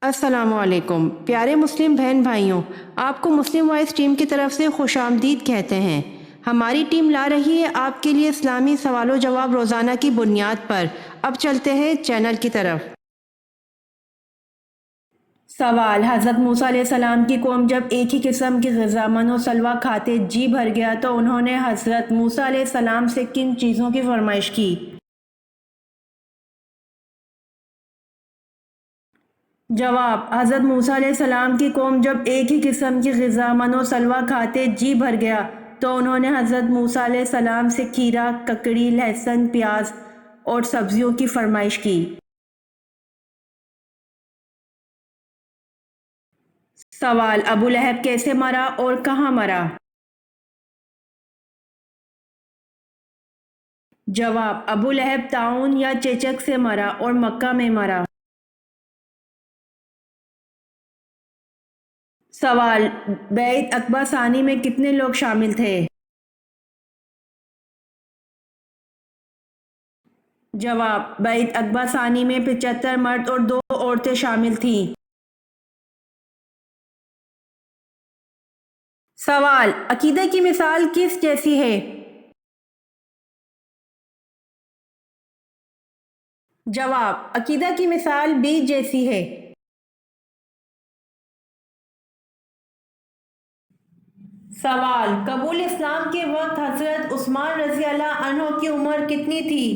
السلام علیکم پیارے مسلم بہن بھائیوں، آپ کو مسلم وائس ٹیم کی طرف سے خوش آمدید کہتے ہیں۔ ہماری ٹیم لا رہی ہے آپ کے لیے اسلامی سوال و جواب روزانہ کی بنیاد پر۔ اب چلتے ہیں چینل کی طرف۔ سوال: حضرت موسیٰ علیہ السلام کی قوم جب ایک ہی قسم کی غذا من و سلویٰ کھاتے جی بھر گیا تو انہوں نے حضرت موسیٰ علیہ السلام سے کن چیزوں کی فرمائش کی؟ جواب: حضرت موسیٰ علیہ السلام کی قوم جب ایک ہی قسم کی غذا من و سلویٰ کھاتے جی بھر گیا تو انہوں نے حضرت موسیٰ علیہ السلام سے کھیرا، ککڑی، لہسن، پیاز اور سبزیوں کی فرمائش کی۔ سوال: ابو لہب کیسے مرا اور کہاں مرا؟ جواب: ابو لہب طاعون یا چیچک سے مرا اور مکہ میں مرا۔ سوال: بیعت عقبہ ثانی میں کتنے لوگ شامل تھے؟ جواب: بیعت عقبہ ثانی میں 75 مرد اور 2 عورتیں شامل تھیں۔ سوال: عقیدہ کی مثال کس جیسی ہے؟ جواب: عقیدہ کی مثال بیج جیسی ہے۔ سوال: قبول اسلام کے وقت حضرت عثمان رضی اللہ عنہ کی عمر کتنی تھی؟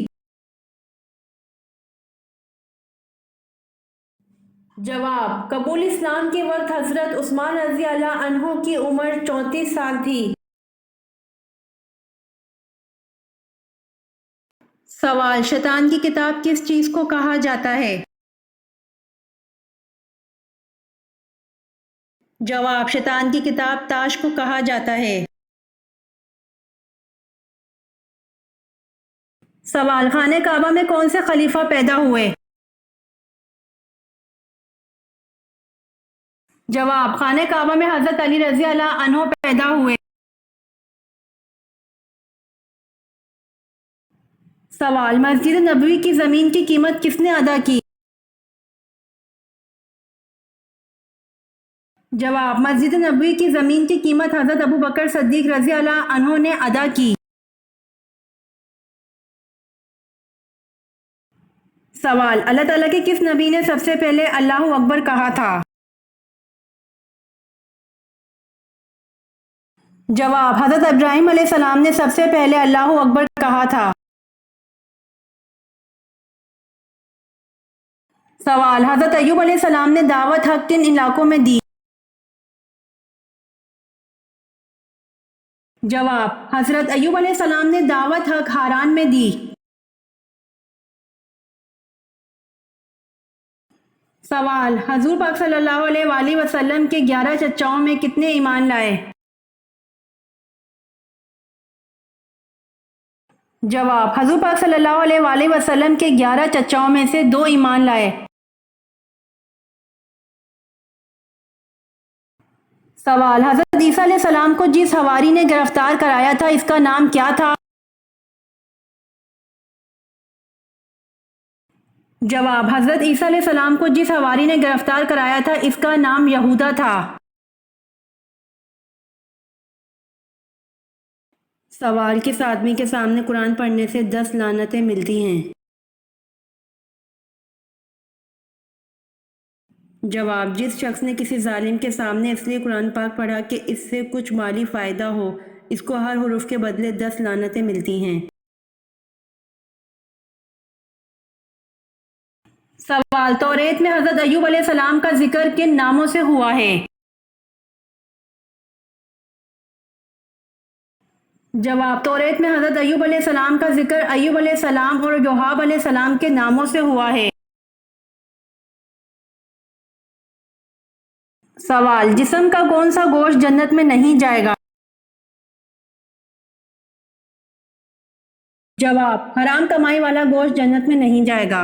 جواب: قبول اسلام کے وقت حضرت عثمان رضی اللہ عنہ کی عمر 34 سال تھی۔ سوال: شیطان کی کتاب کس چیز کو کہا جاتا ہے؟ جواب: شیطان کی کتاب تاش کو کہا جاتا ہے۔ سوال: خانہ کعبہ میں کون سے خلیفہ پیدا ہوئے؟ جواب: خانہ کعبہ میں حضرت علی رضی اللہ عنہ پیدا ہوئے۔ سوال: مسجد نبوی کی زمین کی قیمت کس نے ادا کی؟ جواب: مسجد نبوی کی زمین کی قیمت حضرت ابو بکر صدیق رضی اللہ عنہ نے ادا کی۔ سوال: اللہ تعالیٰ کے کس نبی نے سب سے پہلے اللہ اکبر کہا تھا؟ جواب: حضرت ابراہیم علیہ السلام نے سب سے پہلے اللہ اکبر کہا تھا۔ سوال: حضرت ایوب علیہ السلام نے دعوت حق کن علاقوں میں دی؟ جواب: حضرت ایوب علیہ السلام نے دعوت حق ہاران میں دی۔ سوال: حضور پاک صلی اللہ علیہ وآلہ وسلم کے 11 چچاؤں میں کتنے ایمان لائے؟ جواب: حضور پاک صلی اللہ علیہ وآلہ وسلم کے 11 چچاؤں میں سے 2 ایمان لائے۔ سوال: حضرت عیسیٰ علیہ السلام کو جس حواری نے گرفتار کرایا تھا اس کا نام کیا تھا؟ جواب: حضرت عیسیٰ علیہ السلام کو جس حواری نے گرفتار کرایا تھا اس کا نام یہودا تھا۔ سوال: کس آدمی کے سامنے قرآن پڑھنے سے 10 لعنتیں ملتی ہیں؟ جواب: جس شخص نے کسی ظالم کے سامنے اس لیے قرآن پاک پڑھا کہ اس سے کچھ مالی فائدہ ہو، اس کو ہر حرف کے بدلے 10 لعنتیں ملتی ہیں۔ سوال: توریت میں حضرت ایوب علیہ السلام کا ذکر کن ناموں سے ہوا ہے؟ جواب: توریت میں حضرت ایوب علیہ السلام کا ذکر ایوب علیہ السلام اور یوحب علیہ السلام کے ناموں سے ہوا ہے۔ سوال: جسم کا کون سا گوشت جنت میں نہیں جائے گا؟ جواب: حرام کمائی والا گوشت جنت میں نہیں جائے گا۔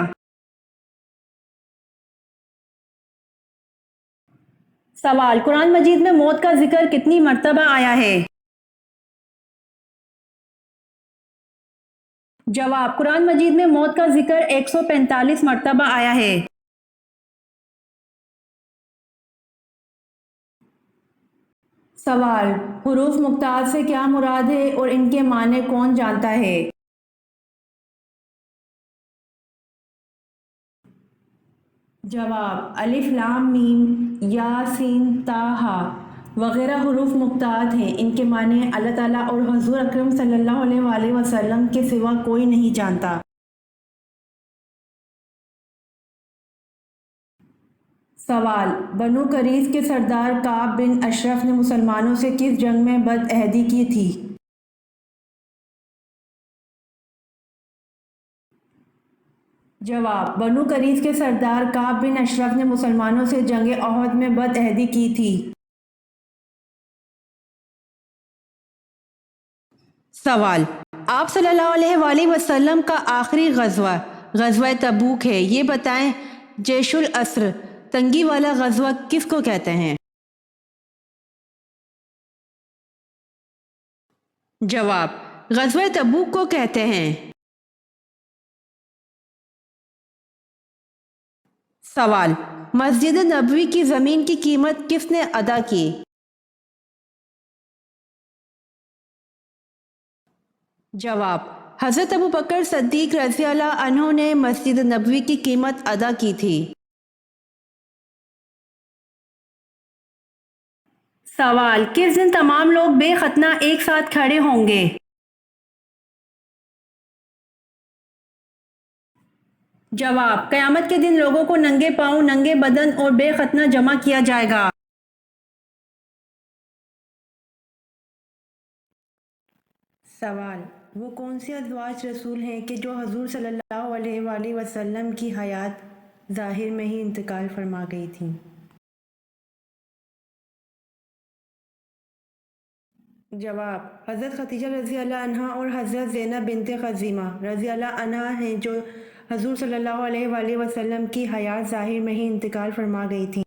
سوال: قرآن مجید میں موت کا ذکر کتنی مرتبہ آیا ہے؟ جواب: قرآن مجید میں موت کا ذکر 145 مرتبہ آیا ہے۔ سوال: حروف مقطعات سے کیا مراد ہے اور ان کے معنی کون جانتا ہے؟ جواب: الف لام میم یا سین تا ہا وغیرہ حروف مقطعات ہیں، ان کے معنی اللہ تعالیٰ اور حضور اکرم صلی اللہ علیہ وآلہ وسلم کے سوا کوئی نہیں جانتا۔ سوال: بنو قریظ کے سردار کعب بن اشرف نے مسلمانوں سے کس جنگ میں بد عہدی کی تھی؟ جواب: بنو قریظ کے سردار کعب بن اشرف نے مسلمانوں سے جنگ احد میں بد عہدی کی تھی۔ سوال: آپ صلی اللہ علیہ وآلہ وسلم کا آخری غزوہ غزوہ تبوک ہے، یہ بتائیں جیش العسر تنگی والا غزوہ کس کو کہتے ہیں؟ جواب: غزوہ تبوک کو کہتے ہیں۔ سوال: مسجد نبوی کی زمین کی قیمت کس نے ادا کی؟ جواب: حضرت ابوبکر صدیق رضی اللہ عنہ نے مسجد نبوی کی قیمت ادا کی تھی۔ سوال: کس دن تمام لوگ بے ختنہ ایک ساتھ کھڑے ہوں گے؟ جواب: قیامت کے دن لوگوں کو ننگے پاؤں، ننگے بدن اور بے ختنہ جمع کیا جائے گا۔ سوال: وہ کون سے ازواج رسول ہیں کہ جو حضور صلی اللہ علیہ وآلہ وسلم کی حیات ظاہر میں ہی انتقال فرما گئی تھیں؟ جواب: حضرت خدیجہ رضی اللہ عنہا اور حضرت زینب بنت خزیمہ رضی اللہ عنہا ہیں جو حضور صلی اللہ علیہ وآلہ وسلم کی حیات ظاہر میں ہی انتقال فرما گئی تھیں۔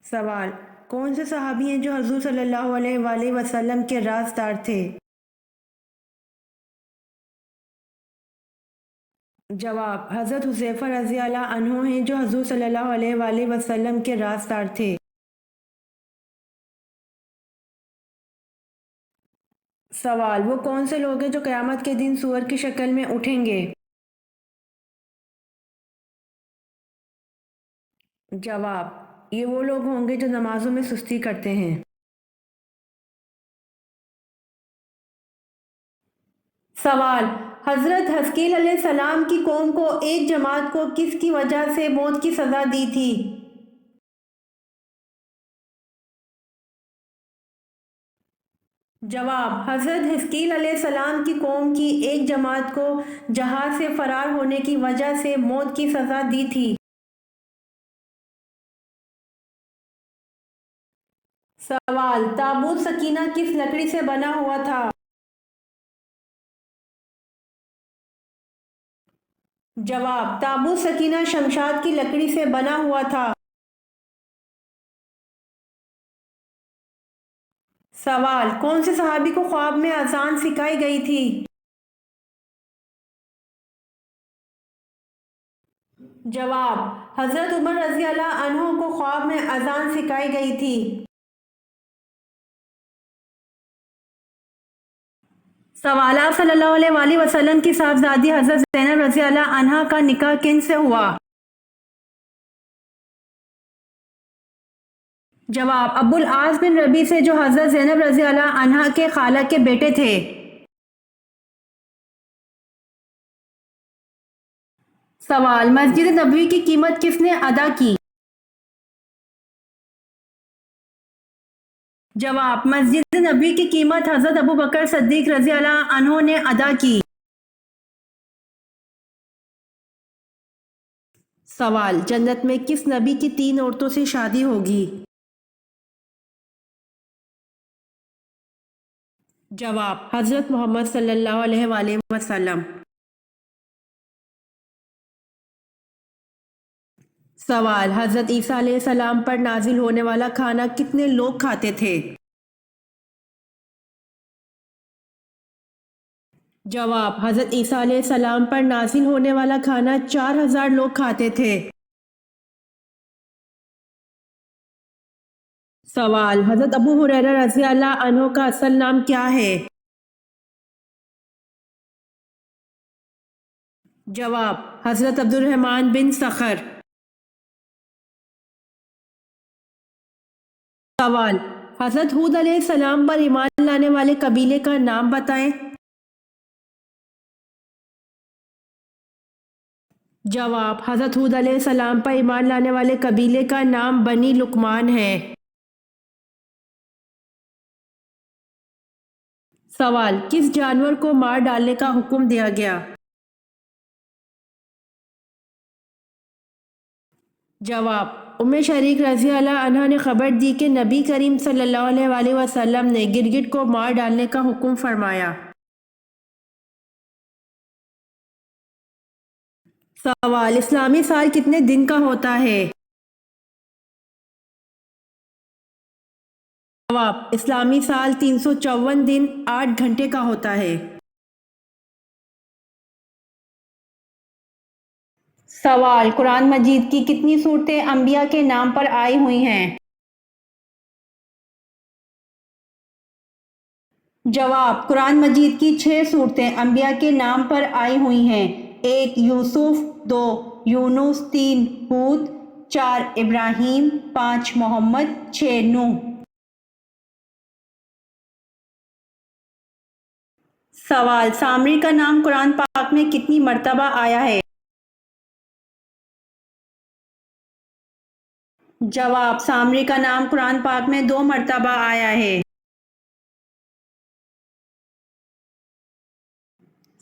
سوال: کون سے صحابی ہیں جو حضور صلی اللہ علیہ وآلہ وسلم کے رازدار تھے؟ جواب: حضرت حذیفہ رضی اللہ عنہ ہیں جو حضور صلی اللہ علیہ وآلہ وسلم کے رازدار تھے۔ سوال: وہ کون سے لوگ ہیں جو قیامت کے دن سور کی شکل میں اٹھیں گے؟ جواب: یہ وہ لوگ ہوں گے جو نمازوں میں سستی کرتے ہیں۔ سوال: حضرت حزقیل علیہ السلام کی قوم کو ایک جماعت کو کس کی وجہ سے موت کی سزا دی تھی؟ جواب: حضرت حزقیل علیہ السلام کی قوم کی ایک جماعت کو جہاد سے فرار ہونے کی وجہ سے موت کی سزا دی تھی۔ سوال: تابوت سکینہ کس لکڑی سے بنا ہوا تھا؟ جواب: تابوت سکینہ شمشاد کی لکڑی سے بنا ہوا تھا۔ سوال: کون سے صحابی کو خواب میں اذان سکھائی گئی تھی؟ جواب: حضرت عمر رضی اللہ عنہ کو خواب میں اذان سکھائی گئی تھی۔ سوال: آپ صلی اللہ علیہ وآلہ وسلم کی صاحبزادی حضرت زینب رضی اللہ عنہا کا نکاح کن سے ہوا؟ جواب: ابو العاص بن ربیع سے جو حضرت زینب رضی اللہ عنہا کے خالہ کے بیٹے تھے۔ سوال: مسجد نبوی کی قیمت کس نے ادا کی؟ جواب: مسجد نبوی کی قیمت حضرت ابوبکر صدیق رضی اللہ عنہ نے ادا کی۔ سوال: جنت میں کس نبی کی 3 عورتوں سے شادی ہوگی؟ جواب: حضرت محمد صلی اللہ علیہ وآلہ وسلم۔ سوال: حضرت عیسیٰ علیہ السلام پر نازل ہونے والا کھانا کتنے لوگ کھاتے تھے؟ جواب: حضرت عیسیٰ علیہ السلام پر نازل ہونے والا کھانا 4000 لوگ کھاتے تھے۔ سوال: حضرت ابو ہریرہ رضی اللہ عنہ کا اصل نام کیا ہے؟ جواب: حضرت عبد الرحمن بن صخر۔ سوال: حضرت ہود علیہ السلام پر ایمان لانے والے قبیلے کا نام بتائیں۔ جواب: حضرت ہود علیہ السلام پر ایمان لانے والے قبیلے کا نام بنی لقمان ہے۔ سوال: کس جانور کو مار ڈالنے کا حکم دیا گیا؟ جواب: ام شریک رضی اللہ عنہا نے خبر دی کہ نبی کریم صلی اللہ علیہ وسلم نے گرگٹ کو مار ڈالنے کا حکم فرمایا۔ سوال: اسلامی سال کتنے دن کا ہوتا ہے؟ جواب: اسلامی سال 354 دن 8 گھنٹے کا ہوتا ہے۔ سوال: قرآن مجید کی کتنی صورتیں انبیاء کے نام پر آئی ہوئی ہیں؟ جواب: قرآن مجید کی 6 صورتیں انبیاء کے نام پر آئی ہوئی ہیں۔ 1 یوسف، 2 یونس، 3 ہود، 4 ابراہیم، 5 محمد، 6 نوح۔ سوال: سامری کا نام قرآن پاک میں کتنی مرتبہ آیا ہے؟ جواب: سامری کا نام قرآن پاک میں 2 مرتبہ آیا ہے۔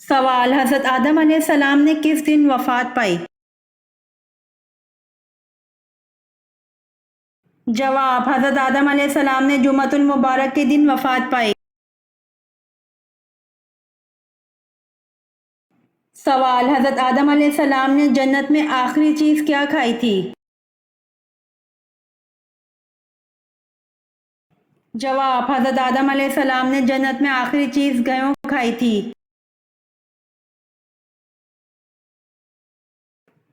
سوال: حضرت آدم علیہ السلام نے کس دن وفات پائی؟ جواب: حضرت آدم علیہ السلام نے جمعۃ المبارک کے دن وفات پائی۔ سوال: حضرت آدم علیہ السلام نے جنت میں آخری چیز کیا کھائی تھی؟ جواب: حضرت آدم علیہ السلام نے جنت میں آخری چیز گیہوں کھائی تھی۔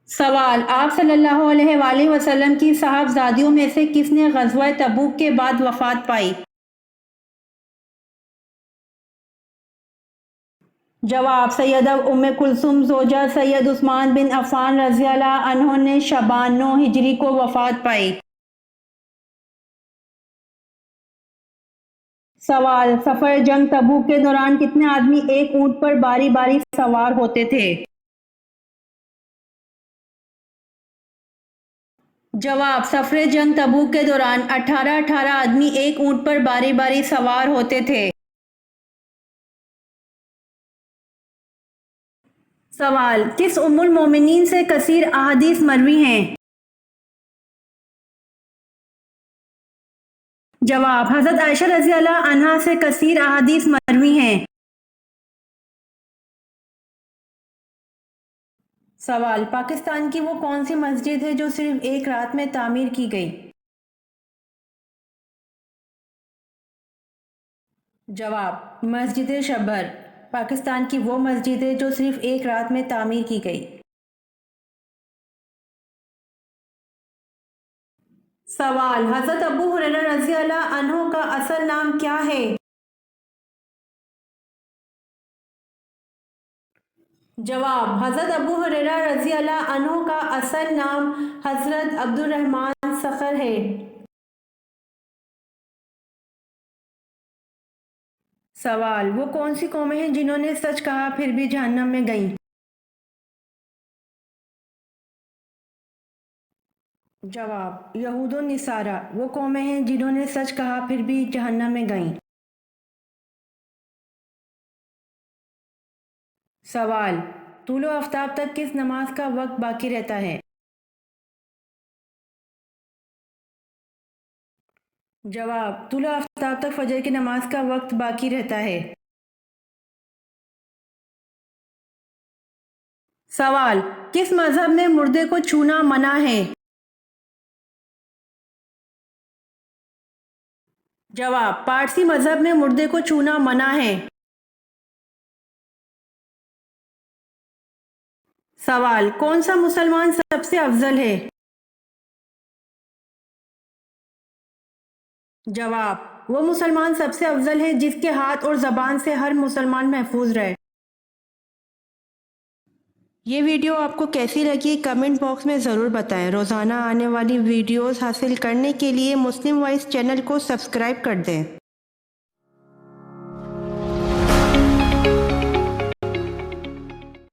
سوال: آپ صلی اللہ علیہ وآلہ وسلم کی صاحبزادیوں میں سے کس نے غزوہ تبوک کے بعد وفات پائی؟ جواب: سیدہ ام کلثوم زوجہ سید عثمان بن عفان رضی اللہ عنہ نے شعبان 9 ہجری کو وفات پائی۔ سوال: سفر جنگ تبوک کے دوران کتنے آدمی ایک اونٹ پر باری باری سوار ہوتے تھے؟ جواب: سفر جنگ تبوک کے دوران 18 آدمی ایک اونٹ پر باری باری سوار ہوتے تھے۔ سوال: کس ام المومنین سے کثیر احادیث مروی ہیں؟ جواب: حضرت عائشہ رضی اللہ عنہا سے کثیر احادیث مروی ہیں۔ سوال: پاکستان کی وہ کون سی مسجد ہے جو صرف ایک رات میں تعمیر کی گئی؟ جواب: مسجد شبر پاکستان کی وہ مسجد ہے جو صرف ایک رات میں تعمیر کی گئی۔ سوال: حضرت ابو ہریرہ رضی اللہ عنہ کا اصل نام کیا ہے؟ جواب: حضرت ابو ہریرہ رضی اللہ عنہ کا اصل نام حضرت عبد الرحمن صخر ہے۔ سوال: وہ کون سی قومیں ہیں جنہوں نے سچ کہا پھر بھی جہنم میں گئیں؟ جواب: یہود و نصارہ وہ قومیں ہیں جنہوں نے سچ کہا پھر بھی جہنم میں گئیں۔ سوال: طلوع آفتاب تک کس نماز کا وقت باقی رہتا ہے؟ جواب: طلوع آفتاب تک فجر کی نماز کا وقت باقی رہتا ہے۔ سوال: کس مذہب میں مردے کو چھونا منع ہے؟ جواب: پارسی مذہب میں مردے کو چھونا منع ہے۔ سوال: کون سا مسلمان سب سے افضل ہے؟ جواب: وہ مسلمان سب سے افضل ہے جس کے ہاتھ اور زبان سے ہر مسلمان محفوظ رہے۔ یہ ویڈیو آپ کو کیسی لگی کمنٹ باکس میں ضرور بتائیں۔ روزانہ آنے والی ویڈیوز حاصل کرنے کے لیے مسلم وائس چینل کو سبسکرائب کر دیں۔